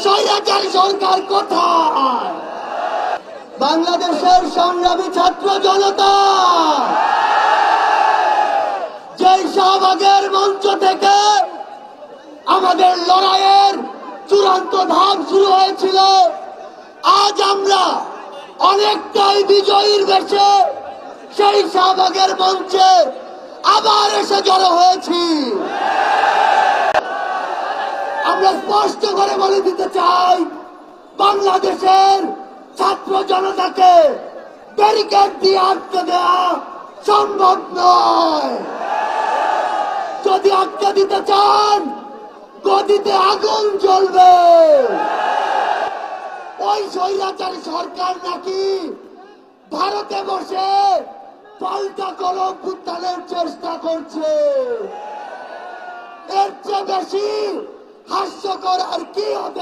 স্বৈরাচারী সরকার কোথায়? বাংলাদেশের সংগ্রামী ছাত্র জনতা যেই শাহবাগের মঞ্চ থেকে আমাদের লড়াইয়ের চূড়ান্ত ধাপ শুরু হয়েছিল, আজ আমরা অনেকটাই বিজয়ীর বেশে সেই শাহবাগের মঞ্চে আবার এসে জড়ো হয়েছি। আমরা স্পষ্ট করে বলে দিতে চাই, বাংলাদেশের ছাত্র জনতাকে ব্যারিকেড দিয়ে আটকে দেওয়া সম্ভব নয়। যদি আটকে দিতে চান, গদিতে আগুন জ্বলবে। ওই স্বৈরাচারী সরকার নাকি ভারতে বসে পাল্টা গণঅভ্যুত্থানের চেষ্টা করছে। এর চেয়ে বেশি হাস্যকর আর কি হবে?